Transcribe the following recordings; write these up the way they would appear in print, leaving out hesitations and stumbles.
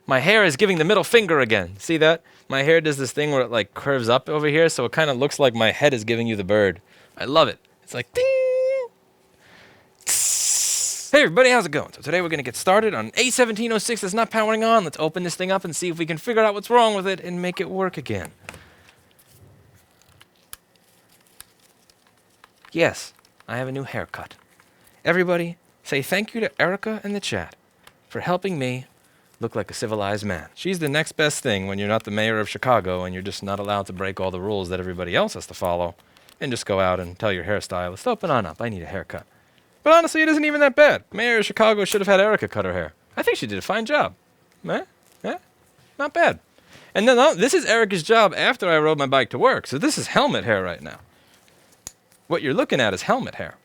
My hair is giving the middle finger again. See that? My hair does this thing where it like curves up over here, so it kind of looks like my head is giving you the bird. I love it. It's like ding. Hey everybody, how's it going? So today we're going to get started on A1706 that's not powering on. Let's open this thing up and see if we can figure out what's wrong with it and make it work again. Yes, I have a new haircut. Everybody, say thank you to Erica in the chat for helping me look like a civilized man. She's the next best thing when you're not the mayor of Chicago and you're just not allowed to break all the rules that everybody else has to follow and just go out and tell your hairstylist, open on up, I need a haircut. But honestly, it isn't even that bad. Mayor of Chicago should have had Erica cut her hair. I think she did a fine job. Not bad. And then this is Erica's job after I rode my bike to work, so this is helmet hair right now. What you're looking at is helmet hair.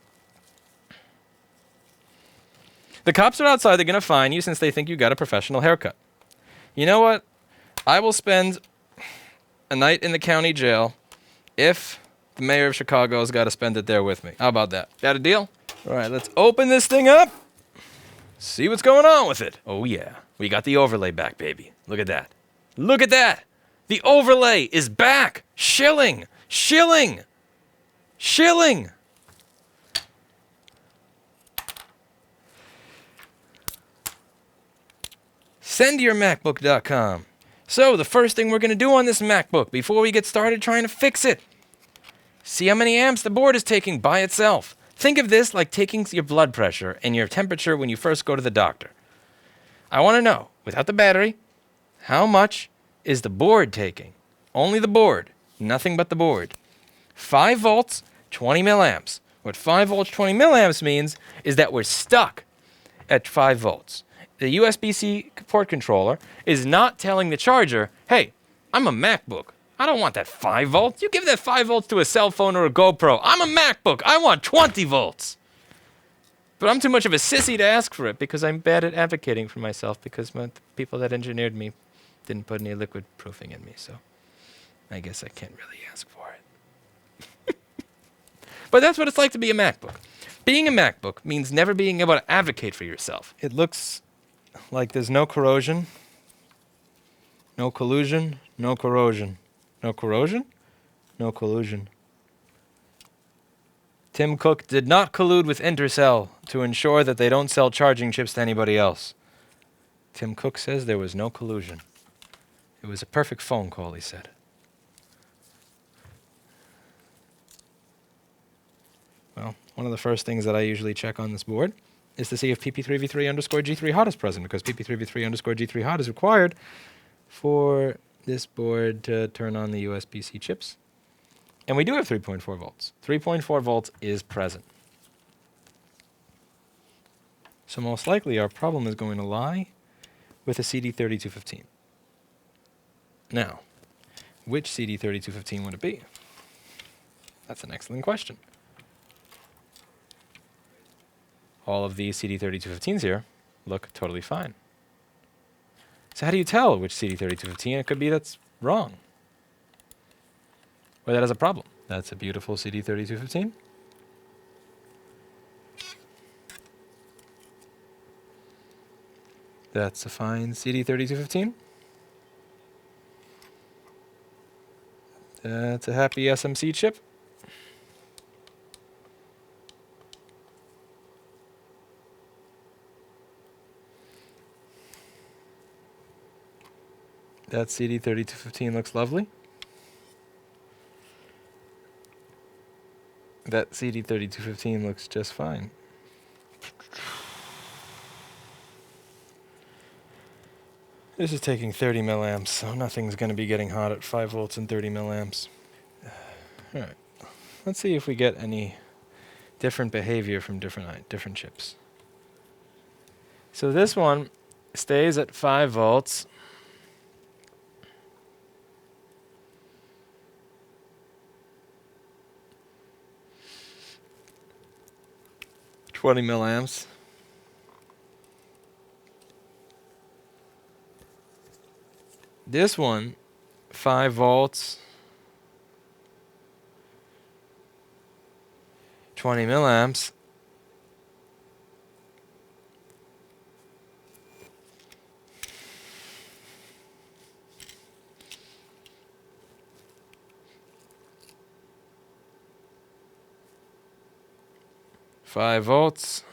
The cops are outside. They're going to fine you since they think you got a professional haircut. You know what? I will spend a night in the county jail if the mayor of Chicago's got to spend it there with me. How about that? Got a deal? All right, let's open this thing up. See what's going on with it. Oh, yeah. We got the overlay back, baby. Look at that. Look at that. The overlay is back. Shilling. Shilling. Shilling. SendYourMacBook.com. So the first thing we're going to do on this MacBook before we get started trying to fix it, see how many amps the board is taking by itself. Think of this like taking your blood pressure and your temperature when you first go to the doctor. I want to know, without the battery, how much is the board taking? Only the board, nothing but the board. 5 volts, 20 milliamps. What 5 volts, 20 milliamps means is that we're stuck at 5 volts. The USB-C port controller is not telling the charger, hey, I'm a MacBook. I don't want that 5 volts. You give that 5 volts to a cell phone or a GoPro. I'm a MacBook. I want 20 volts. But I'm too much of a sissy to ask for it because I'm bad at advocating for myself because the people that engineered me didn't put any liquid proofing in me. So I guess I can't really ask for it. But that's what it's like to be a MacBook. Being a MacBook means never being able to advocate for yourself. It looks like there's no corrosion, no collusion, no corrosion. No corrosion? No collusion. Tim Cook did not collude with Intercell to ensure that they don't sell charging chips to anybody else. Tim Cook says there was no collusion. It was a perfect phone call, he said. Well, one of the first things that I usually check on this board is to see if pp3v3_g3hot is present, because pp3v3_g3hot is required for this board to turn on the USB-C chips. And we do have 3.4 volts. 3.4 volts is present. So most likely our problem is going to lie with a CD3215. Now, which CD3215 would it be? That's an excellent question. All of these CD3215s here look totally fine. So how do you tell which CD3215? It could be that's wrong. Or that has a problem. That's a beautiful CD3215. That's a fine CD3215. That's a happy SMC chip. That CD3215 looks lovely. That CD3215 looks just fine. This is taking 30 milliamps, so nothing's going to be getting hot at 5 volts and 30 milliamps. Alright, let's see if we get any different behavior from different chips. So this one stays at 5 volts. $20 milliamps. This one, 5 volts, 20 milliamps. 5 volts,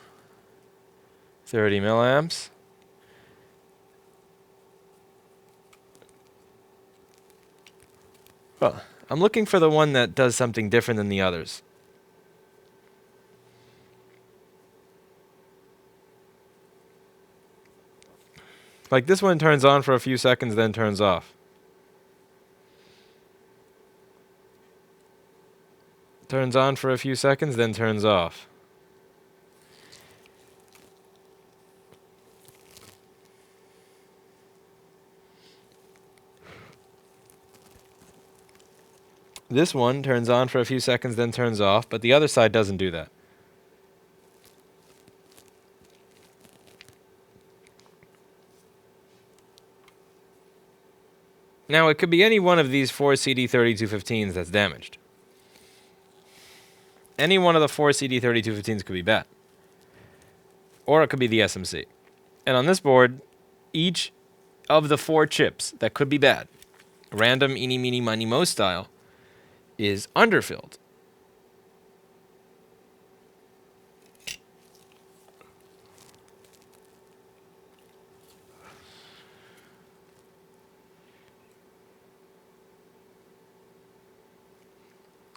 30 milliamps. Well, I'm looking for the one that does something different than the others. Like this one turns on for a few seconds, then turns off. Turns on for a few seconds, then turns off. This one turns on for a few seconds, then turns off, but the other side doesn't do that. Now, it could be any one of these 4 CD3215s that's damaged. Any one of the 4 CD3215s could be bad. Or it could be the SMC. And on this board, each of the 4 chips that could be bad, random, eeny, meeny, miny, mo style, is underfilled.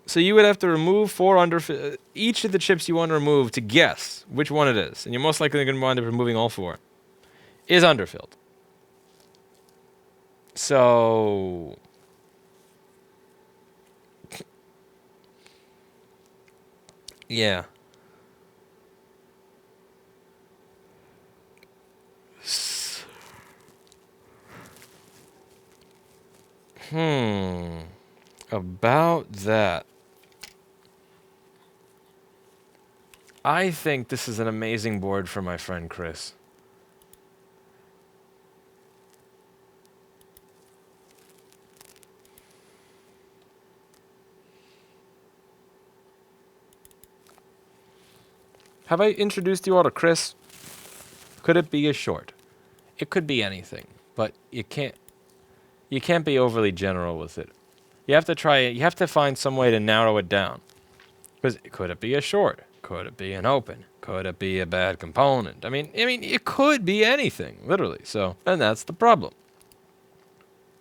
So you would have to remove 4 underfilled, each of the chips you want to remove to guess which one it is. And you're most likely going to wind up removing all 4. Is underfilled. So yeah. About that. I think this is an amazing board for my friend Chris. Have I introduced you all to Chris? Could it be a short? It could be anything, but you can't be overly general with it. You have to try it. You have to find some way to narrow it down. Because could it be a short? Could it be an open? Could it be a bad component? I mean, it could be anything, literally. So, and that's the problem.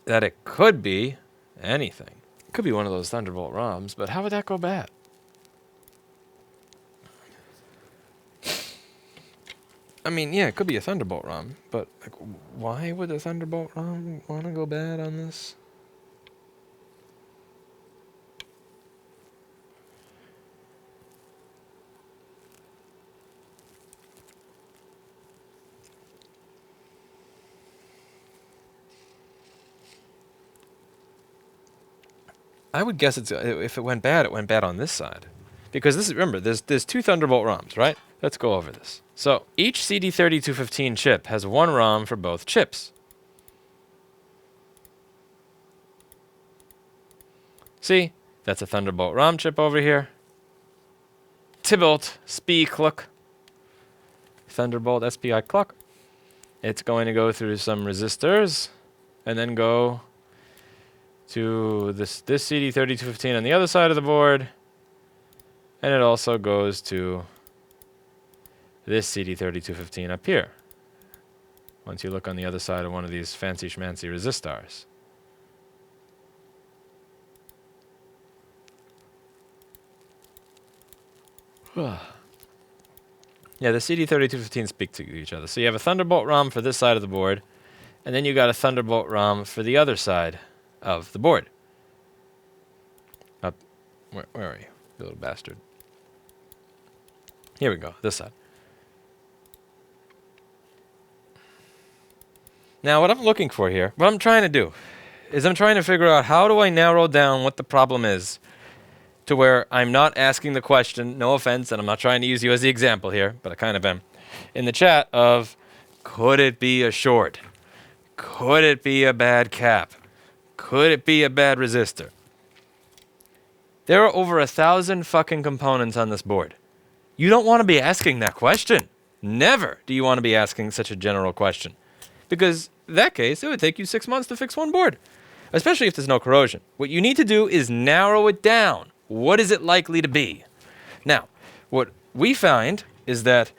That it could be anything. It could be one of those Thunderbolt ROMs, but how would that go bad? I mean, yeah, it could be a Thunderbolt ROM, but like, why would a Thunderbolt ROM want to go bad on this? I would guess if it went bad on this side. Because this is, remember, there's 2 Thunderbolt ROMs, right? Let's go over this. So each CD3215 chip has 1 ROM for both chips. See? That's a Thunderbolt ROM chip over here. Thunderbolt SPI clock. Thunderbolt SPI clock. It's going to go through some resistors and then go to this CD3215 on the other side of the board. And it also goes to this CD3215 up here. Once you look on the other side of one of these fancy schmancy resistors. Yeah, the CD3215 speak to each other. So you have a Thunderbolt ROM for this side of the board, and then you got a Thunderbolt ROM for the other side of the board. Up, where are you, you little bastard? Here we go, this side. Now, what I'm looking for here, what I'm trying to do, is I'm trying to figure out how do I narrow down what the problem is to where I'm not asking the question, no offense, and I'm not trying to use you as the example here, but I kind of am, in the chat of, could it be a short? Could it be a bad cap? Could it be a bad resistor? There are over 1,000 fucking components on this board. You don't want to be asking that question. Never do you want to be asking such a general question. Because in that case, it would take you 6 months to fix one board. Especially if there's no corrosion. What you need to do is narrow it down. What is it likely to be? Now, what we find is that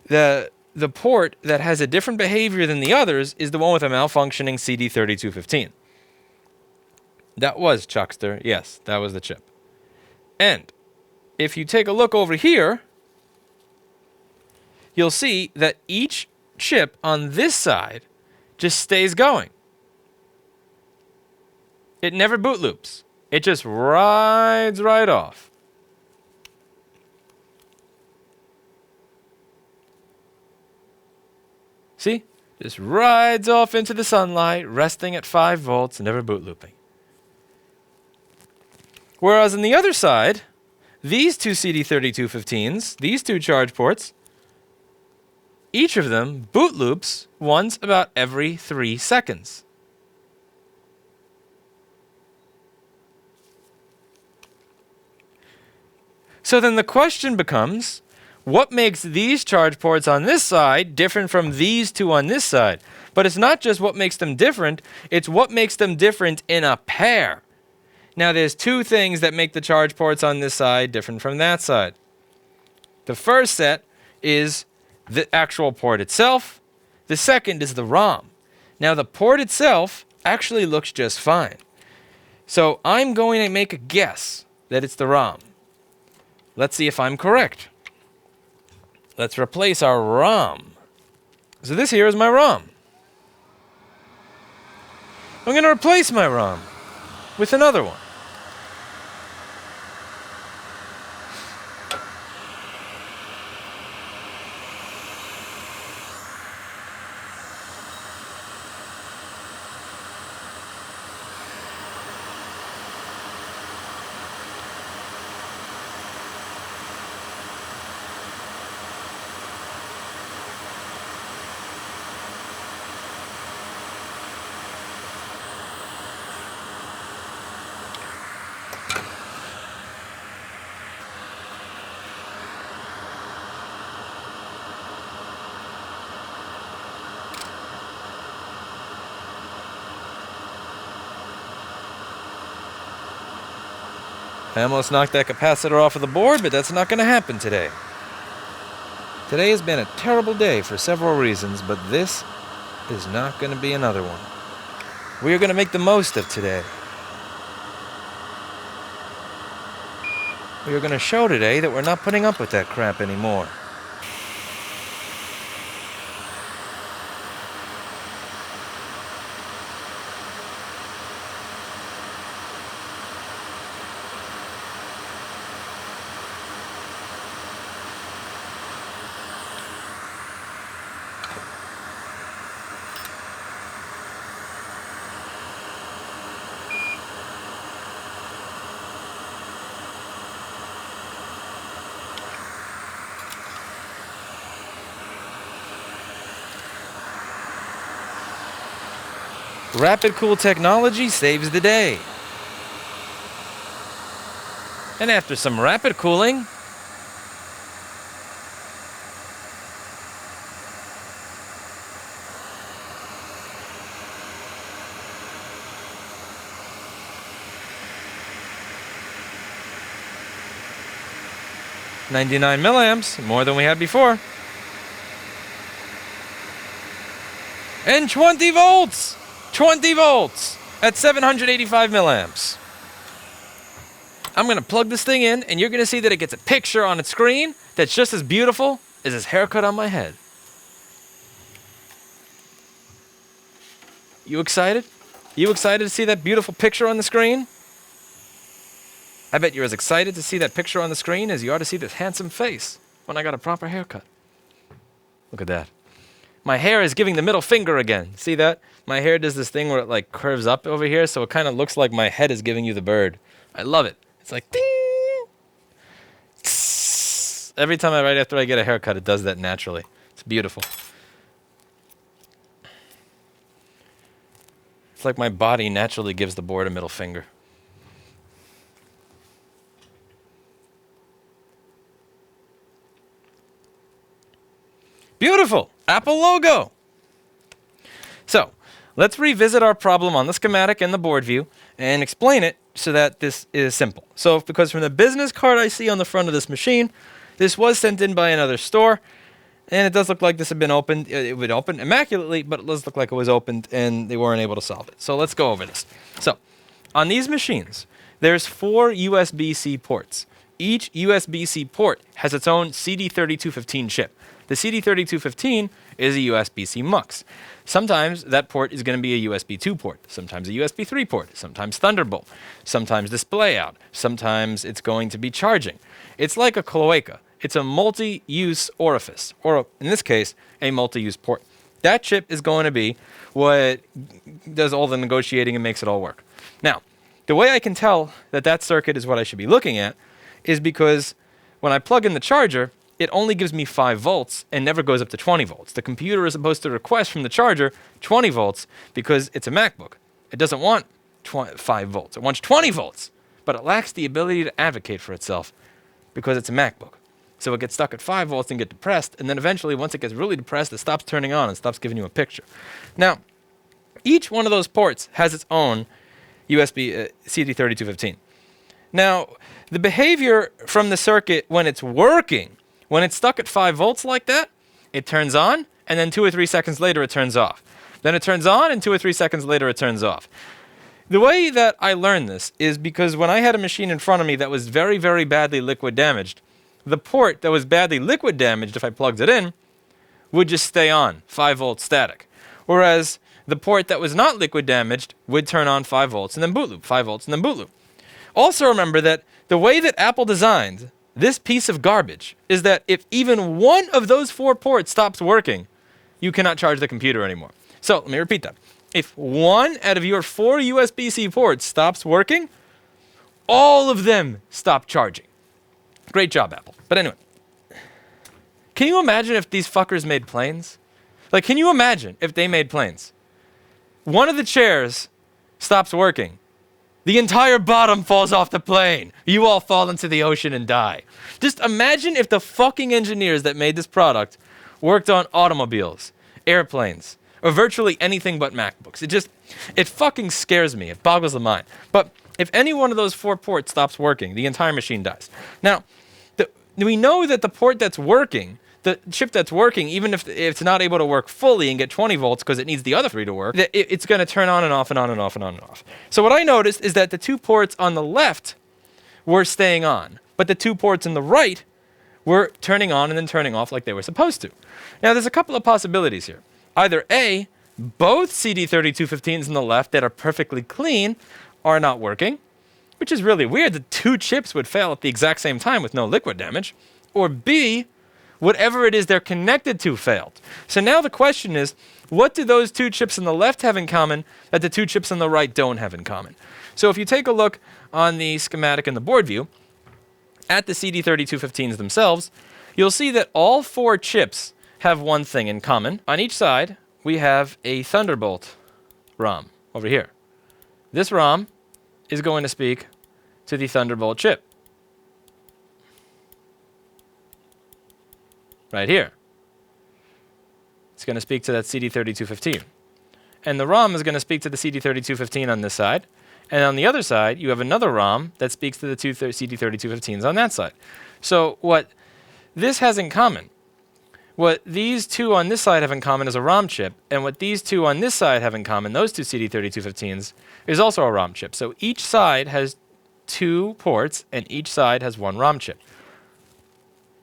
the port that has a different behavior than the others is the one with a malfunctioning CD3215. That was Chuckster. Yes, that was the chip. And if you take a look over here, you'll see that each chip on this side just stays going. It never boot loops. It just rides right off. See? Just rides off into the sunlight, resting at 5 volts, never boot looping. Whereas on the other side, these two CD3215s, these two charge ports, each of them boot loops once about every 3 seconds. So then the question becomes, what makes these charge ports on this side different from these two on this side? But it's not just what makes them different, it's what makes them different in a pair. Now there's 2 things that make the charge ports on this side different from that side. The first set is the actual port itself. The second is the ROM. Now the port itself actually looks just fine. So I'm going to make a guess that it's the ROM. Let's see if I'm correct. Let's replace our ROM. So this here is my ROM. I'm going to replace my ROM with another one. I almost knocked that capacitor off of the board, but that's not going to happen today. Today has been a terrible day for several reasons, but this is not going to be another one. We are going to make the most of today. We are going to show today that we're not putting up with that crap anymore. Rapid cool technology saves the day. And after some rapid cooling, (99 milliamps), more than we had before. And 20 volts! 20 volts at 785 milliamps. I'm going to plug this thing in, and you're going to see that it gets a picture on its screen that's just as beautiful as this haircut on my head. You excited? You excited to see that beautiful picture on the screen? I bet you're as excited to see that picture on the screen as you are to see this handsome face when I got a proper haircut. Look at that. My hair is giving the middle finger again. See that? My hair does this thing where it like curves up over here, so it kind of looks like my head is giving you the bird. I love it. It's like ding. Every time right after I get a haircut, it does that naturally. It's beautiful. It's like my body naturally gives the board a middle finger. Beautiful. Apple logo. So, let's revisit our problem on the schematic and the board view and explain it so that this is simple. So, because from the business card I see on the front of this machine, This was sent in by another store, and it does look like this had been opened. It would open immaculately, but it does look like it was opened, and they weren't able to solve it. So let's go over this. So on these machines, there's 4 USB-C ports. Each USB-C port has its own CD3215 chip. The CD3215 is a USB-C mux. Sometimes that port is going to be a USB 2 port, sometimes a USB 3 port, sometimes Thunderbolt, sometimes display out, sometimes it's going to be charging. It's like a cloaca. It's a multi-use orifice, or in this case, a multi-use port. That chip is going to be what does all the negotiating and makes it all work. Now, the way I can tell that that circuit is what I should be looking at is because when I plug in the charger, it only gives me 5 volts and never goes up to 20 volts. The computer is supposed to request from the charger 20 volts because it's a MacBook. It doesn't want 5 volts. It wants 20 volts, but it lacks the ability to advocate for itself because it's a MacBook. So it gets stuck at 5 volts and get depressed, and then eventually, once it gets really depressed, it stops turning on and stops giving you a picture. Now, each one of those ports has its own USB CD3215. Now, the behavior from the circuit when it's working, when it's stuck at 5 volts like that, it turns on, and then 2 or 3 seconds later it turns off. Then it turns on, and 2 or 3 seconds later it turns off. The way that I learned this is because when I had a machine in front of me that was very, very badly liquid damaged, the port that was badly liquid damaged, if I plugged it in, would just stay on, 5 volts static. Whereas the port that was not liquid damaged would turn on 5 volts and then boot loop, 5 volts and then boot loop. Also remember that the way that Apple designed this piece of garbage is that if even one of those 4 ports stops working, you cannot charge the computer anymore. So let me repeat that. If one out of your 4 USB-C ports stops working, all of them stop charging. Great job, Apple. But anyway, can you imagine if these fuckers made planes? Like, can you imagine if they made planes? One of the chairs stops working. The entire bottom falls off the plane. You all fall into the ocean and die. Just imagine if the fucking engineers that made this product worked on automobiles, airplanes, or virtually anything but MacBooks. It fucking scares me. It boggles the mind. But if any one of those 4 ports stops working, the entire machine dies. Now, we know that the port that's working, the chip that's working, even if it's not able to work fully and get 20 volts because it needs the other 3 to work, that it's going to turn on and off and on and off and on and off. So what I noticed is that the 2 ports on the left were staying on, but the 2 ports on the right were turning on and then turning off like they were supposed to. Now, there's a couple of possibilities here. Either A, both CD3215s on the left that are perfectly clean are not working, which is really weird that 2 chips would fail at the exact same time with no liquid damage. Or B, whatever it is they're connected to failed. So now the question is, what do those 2 chips on the left have in common that the 2 chips on the right don't have in common? So if you take a look on the schematic and the board view, at the CD3215s themselves, you'll see that all 4 chips have one thing in common. On each side, we have a Thunderbolt ROM over here. This ROM is going to speak to the Thunderbolt chip. Right here. It's going to speak to that CD3215. And the ROM is going to speak to the CD3215 on this side. And on the other side, you have another ROM that speaks to the 2 CD3215s on that side. So what this has in common, what these 2 on this side have in common is a ROM chip, and what these 2 on this side have in common, those 2 CD3215s, is also a ROM chip. So each side has 2 ports, and each side has 1 ROM chip.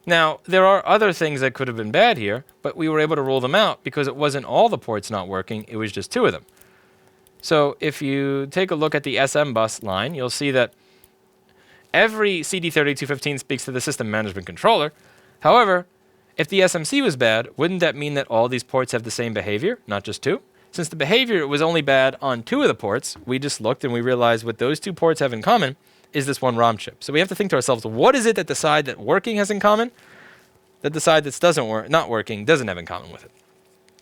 Now, there are other things that could have been bad here, but we were able to rule them out because it wasn't all the ports not working, it was just 2 of them. So if you take a look at the SM bus line, you'll see that every CD3215 speaks to the system management controller. However, if the SMC was bad, wouldn't that mean that all these ports have the same behavior, not just 2? Since the behavior was only bad on 2 of the ports, we just looked and we realized what those 2 ports have in common is this 1 ROM chip. So we have to think to ourselves, what is it that the side that working has in common that the side that's not working doesn't have in common with it?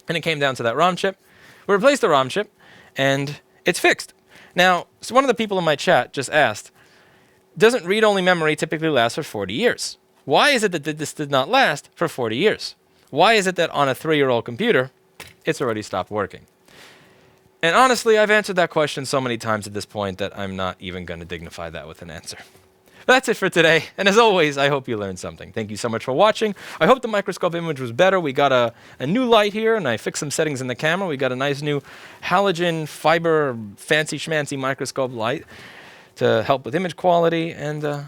And it came down to that ROM chip. We replaced the ROM chip, and it's fixed. Now, so one of the people in my chat just asked, doesn't read-only memory typically last for 40 years? Why is it that this did not last for 40 years? Why is it that on a 3-year-old computer, it's already stopped working? And honestly, I've answered that question so many times at this point that I'm not even going to dignify that with an answer. That's it for today. And as always, I hope you learned something. Thank you so much for watching. I hope the microscope image was better. We got a new light here, and I fixed some settings in the camera. We got a nice new halogen fiber fancy schmancy microscope light to help with image quality. And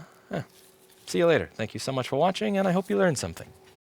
see you later. Thank you so much for watching, and I hope you learned something.